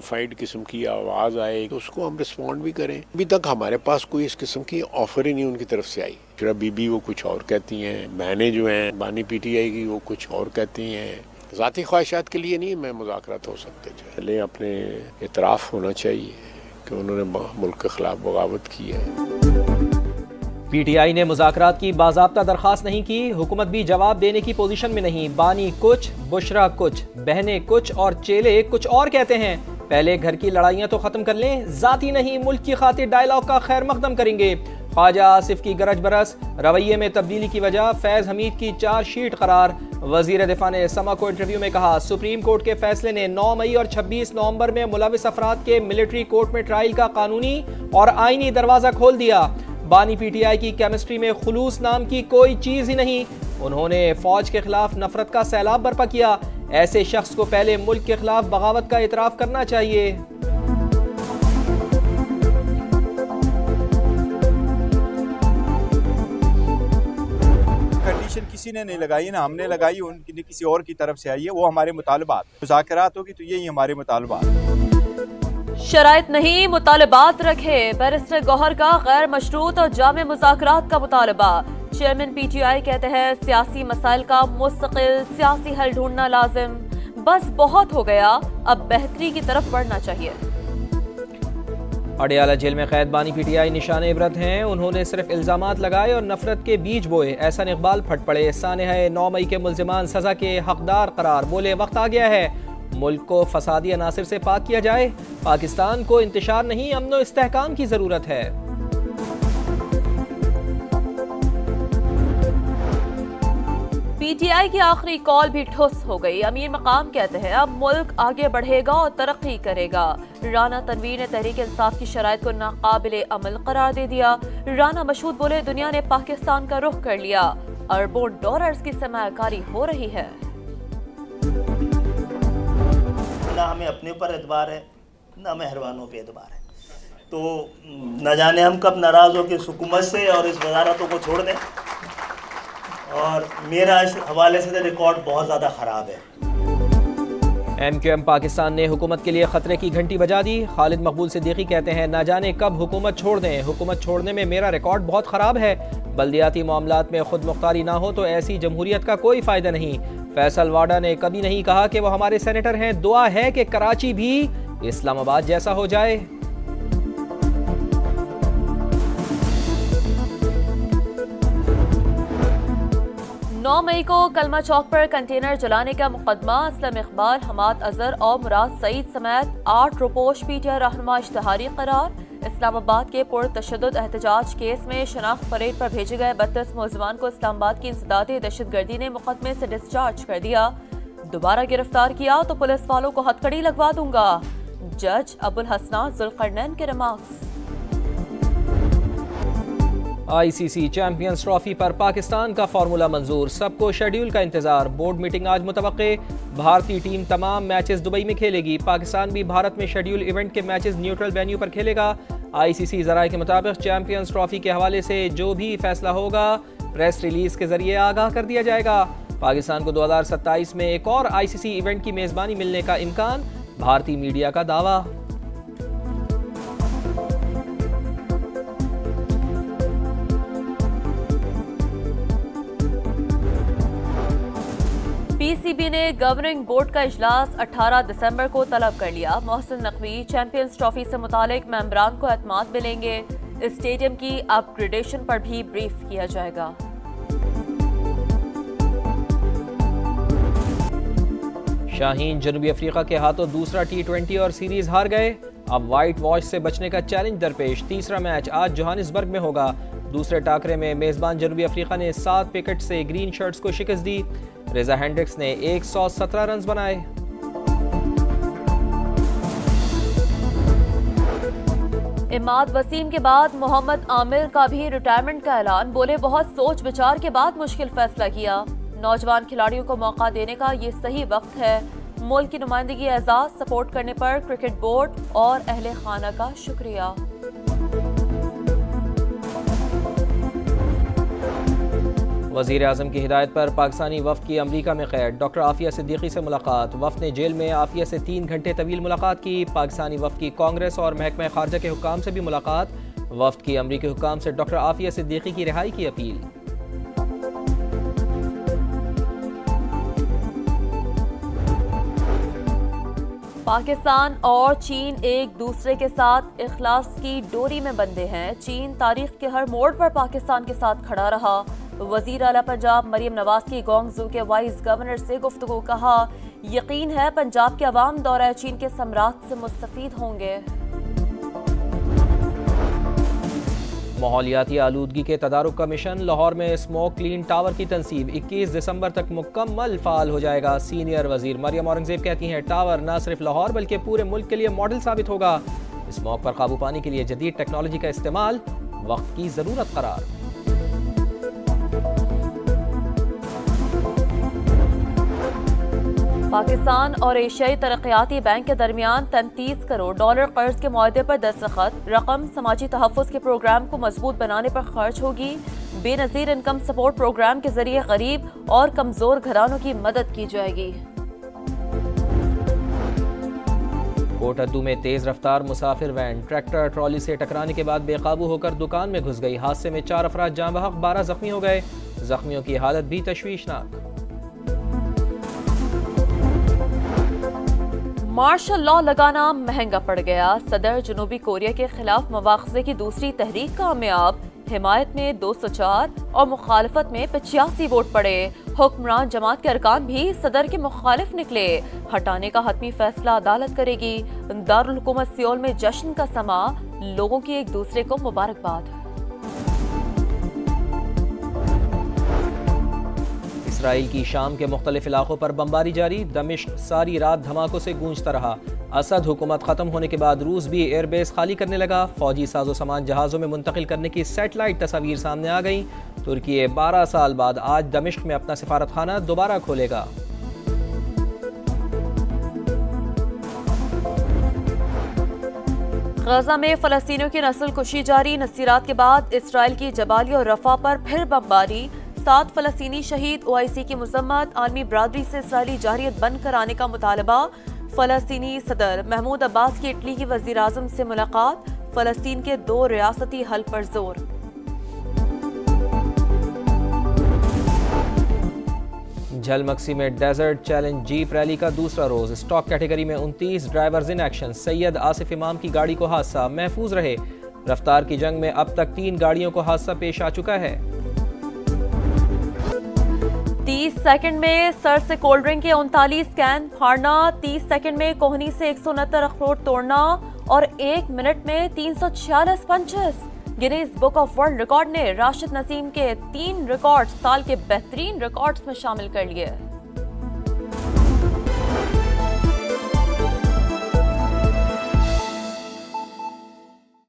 Qualified किस्म की आवाज़ आए तो उसको हम रिस्पॉन्ड भी करें। अभी तक हमारे पास कोई इस किस्म की ऑफर ही नहीं उनकी तरफ से आई। फिर बीबी वो कुछ और कहती हैं, बहनें जो हैं बानी पीटीआई की वो कुछ और कहती हैं। ज़ाती ख्वाहिशात के लिए नहीं मैं मुज़ाकरात हो सकते, पहले अपने इतराफ़ होना चाहिए कि उन्होंने मुल्क के खिलाफ बगावत की है। पीटीआई ने मुज़ाकरात की बाज़ाब्ता दरख्वास्त नहीं की, हुकूमत भी जवाब देने की पोजीशन में नहीं। बानी कुछ, बुशरा कुछ, बहनें कुछ और चेले कुछ और कहते हैं। पहले घर की लड़ाइयाँ तो ख़त्म कर लें, ज़ाती नहीं मुल्क की खातिर डायलॉग का खैर मकदम करेंगे। ख्वाजा आसिफ की गरज बरस, रवैये में तब्दीली की वजह फैज़ हमीद की चार्जशीट करार। वज़ीर दिफा ने समा को इंटरव्यू में कहा, सुप्रीम कोर्ट के फैसले ने 9 मई और 26 नवंबर में मुलविस अफराद के मिलिट्री कोर्ट में ट्रायल का कानूनी और आईनी दरवाज़ा खोल दिया। बानी पीटीआई की केमिस्ट्री में खुलूस नाम की कोई चीज़ ही नहीं। उन्होंने फौज के खिलाफ नफरत का सैलाब बर्पा किया। ऐसे शख्स को पहले मुल्क के खिलाफ बगावत का इतराफ़ करना चाहिए। कंडीशन किसी ने नहीं लगाई ना हमने लगाई, उनकी किसी और की तरफ से आई है। वो हमारे मुतालबात, मुज़ाकरात होगी तो यही हमारे मुतालबात। शराइत नहीं मुतालबात रखे, बैरिस्टर गौहर का गैर मशरूत और जामे मुज़ाकरात का मुतालबा। चेयरमैन पीटीआई कहते हैं सियासी मसाइल का मुस्तकिल सियासी हल ढूंढना लाजिम। बस बहुत हो गया, अब बेहतरी की तरफ बढ़ना चाहिए। अडियाला जेल में कैद बानी पीटीआई निशान इबरत हैं। उन्होंने सिर्फ इल्जामात लगाए और नफरत के बीज बोए। एहसान इकबाल फट पड़े। सानेहा 9 मई के मुल्जिमान सजा के हकदार करार। बोले वक्त आ गया है मुल्क को फसादी अनासिर से पाक किया जाए। पाकिस्तान को इंतशार नहीं अमन व इस्तेहकाम की जरूरत है। पीटीआई की आखिरी कॉल भी ठुस हो गई। अमीर मकाम कहते हैं अब मुल्क आगे बढ़ेगा और तरक्की करेगा। राना तनवीर ने तहरीक इंसाफ की शराइत को नाकाबिले अमल करार दे दिया। राना मशहूद बोले दुनिया ने पाकिस्तान का रुख कर लिया, अरबों डॉलर्स की सरमायाकारी हो रही है। ना हमें अपने ऊपर एतबार है ना मेहरबानों पे एतबार है, तो न जाने हम कब नाराज़ हो के इस हुकूमत से और इस वजारतों को छोड़ दें। और मेरा इस हवाले से रिकॉर्ड बहुत ज़्यादा ख़राब है। MQM पाकिस्तान ने हुकूमत के लिए खतरे की घंटी बजा दी। खालिद मकबूल सिद्दीकी कहते हैं न जाने कब हुकूमत छोड़ दें, हुकूमत छोड़ने में मेरा रिकॉर्ड बहुत ख़राब है। बल्दियाती मामलात में खुद मुख्तारी ना हो तो ऐसी जमहूरियत का कोई फ़ायदा नहीं। फैसल वाडा ने कभी नहीं कहा कि वो हमारे सेनेटर हैं। दुआ है कि कराची भी इस्लामाबाद जैसा हो जाए। 9 मई को कलमा चौक पर कंटेनर जलाने का मुकदमा। असलम इकबाल, हमाद अजहर और मुराद सईद समेत 8 रुपोश पीटीआई रहनुमा इश्तिहारी करार। इस्लामाबाद के पुरतशद्दुद एहतजाज केस में शनाख्त परेड पर भेजे गए 32 मुलजमान को इस्लामाबाद की इंसदादी दहशतगर्दी ने मुकदमे से डिस्चार्ज कर दिया। दोबारा गिरफ्तार किया तो पुलिस वालों को हथकड़ी लगवा दूंगा। जज अबुल हसनान जुल्करनैन के रिमार्क्स। ICC चैंपियंस ट्रॉफी पर पाकिस्तान का फार्मूला मंजूर। सबको शेड्यूल का इंतजार। बोर्ड मीटिंग आज मुतवक्के। भारतीय टीम तमाम मैचेस दुबई में खेलेगी। पाकिस्तान भी भारत में शेड्यूल इवेंट के मैचेस न्यूट्रल वेन्यू पर खेलेगा। ICC जराये के मुताबिक चैंपियंस ट्रॉफी के हवाले से जो भी फैसला होगा प्रेस रिलीज के जरिए आगाह कर दिया जाएगा। पाकिस्तान को 2027 में एक और ICC इवेंट की मेजबानी मिलने का इम्कान। भारतीय मीडिया का दावा। PCB ने गवर्निंग बोर्ड का इजलास 18 दिसंबर को तलब कर लिया। मोहसिन नकवी चैंपियंस ट्रॉफी से मुतालिक मेंबरान को एतमाद मिलेंगे। स्टेडियम की अपग्रेडेशन पर भी ब्रीफ किया जाएगा। शाहीन जनूबी अफ्रीका के हाथों दूसरा T20 और सीरीज हार गए। अब व्हाइट वॉश से बचने का चैलेंज दरपेश। तीसरा मैच आज जोहानिसबर्ग में होगा। दूसरे टाकरे में मेजबान जनूबी अफ्रीका ने 7 विकेट से ग्रीन शर्ट्स को शिकस्त दी। रेजा हेंड्रिक्स ने 117 रन बनाए। इमाद वसीम के बाद मोहम्मद आमिर का भी रिटायरमेंट का ऐलान। बोले बहुत सोच विचार के बाद मुश्किल फैसला किया। नौजवान खिलाड़ियों को मौका देने का ये सही वक्त है। मुल्क की नुमाइंदगी एजाज सपोर्ट करने पर क्रिकेट बोर्ड और अहले खाना का शुक्रिया। वज़ीर आज़म की हिदायत पर पाकिस्तानी वफ़द की अमरीका में क़ैद। डॉक्टर आफिया सिद्दीकी से मुलाकात। वफ़द ने जेल में आफिया से 3 घंटे तवील मुलाकात की। पाकिस्तानी वफ़द की कांग्रेस और महकमा खारजा के हुक्काम से भी मुलाकात। वफ़द की अमरीकी हुक्काम से डॉक्टर आफिया सिद्दीकी की रिहाई की अपील। पाकिस्तान और चीन एक दूसरे के साथ इखलास की डोरी में बंधे हैं। चीन तारीख के हर मोड़ पर पाकिस्तान के साथ खड़ा रहा। वज़ीर आला पंजाब मरियम नवाज की गोंगजू के वाइस गवर्नर से गुफ्तगू। कहा, यकीन है पंजाब के अवाम दौरा चीन के सम्राट से मुस्तफीद होंगे। माहौलियाती आलूदगी के तदारुक का मिशन। लाहौर में स्मोक क्लीन टावर की तंसीब 21 दिसंबर तक मुकम्मल फाल हो जाएगा। सीनियर वजीर मरियम औरंगजेब कहती हैं, टावर न सिर्फ लाहौर बल्कि पूरे मुल्क के लिए मॉडल साबित होगा। स्मोक पर काबू पाने के लिए जदीद टेक्नोलॉजी का इस्तेमाल वक्त की जरूरत करार। पाकिस्तान और एशियाई तरक्याती बैंक के दरमियान $33 करोड़ कर्ज के मुआहदे पर दस्तखत। रकम समाजी तहफ़्फ़ुज़ के प्रोग्राम को मजबूत बनाने पर खर्च होगी। बेनज़ीर इनकम सपोर्ट प्रोग्राम के जरिए गरीब और कमजोर घरानों की मदद की जाएगी। कोटद्दू में तेज रफ्तार मुसाफिर वैन ट्रैक्टर ट्रॉली से टकराने के बाद बेकाबू होकर दुकान में घुस गई। हादसे में 4 अफराद जाँ बहक, 12 जख्मी हो गए। जख्मियों की हालत भी तशवीशनाक। मार्शल लॉ लगाना महंगा पड़ गया। सदर जनूबी कोरिया के खिलाफ मवाख़ज़े की दूसरी तहरीक कामयाब। हिमायत में 204 और मुखालफत में 85 वोट पड़े। हुक्मरान जमात के अरकान भी सदर के मुखालिफ निकले। हटाने का हतमी फैसला अदालत करेगी। दारुल हुकूमत सियोल में जश्न का समा। लोगों की एक दूसरे को मुबारकबाद। इसराइल की शाम के मुख्तलिफ इलाकों पर बमबारी जारी। दमिश्क सारी रात धमाकों से गूंजता रहा। असद हुकूमत खत्म होने के बाद रूस भी एयरबेस खाली करने लगा। फौजी साजो सामान जहाज़ों में मुंतकिल करने की सैटेलाइट तस्वीर सामने आ गई। तुर्की 12 साल बाद आज दमिश्क में अपना सिफारतखाना दोबारा खोलेगा। गजा में फलस्तीनियों की नस्ल कुशी जारी। नसीरात के बाद इसराइल की जबाली और रफा पर फिर बमबारी। 7 फलस्तीनी शहीद। OIC की मजम्मत। आलमी बरादरी से इसराइली जारियत बंद कराने का मुतालबा। फलस्तीनी सदर महमूद अब्बास की इटली की वज़ीर आज़म से मुलाकात। फलस्तीन के 2 रियासती हल पर जोर। झलमक्सी में डेजर्ट चैलेंज जीप रैली का दूसरा रोज। स्टॉक कैटेगरी में 29 drivers in action. Syed Asif इमाम की गाड़ी को हादसा, महफूज रहे। रफ्तार की जंग में अब तक 3 गाड़ियों को हादसा पेश आ चुका है। 30 सेकंड में सर से कोल्ड ड्रिंक के 39 कैन फाड़ना। 30 सेकंड में कोहनी से 169 अखरोट तोड़ना और 1 मिनट में 346 punches. Guinness book of world record ने राशिद नसीम के 3 रिकॉर्ड साल के बेहतरीन रिकॉर्ड्स में शामिल कर लिए।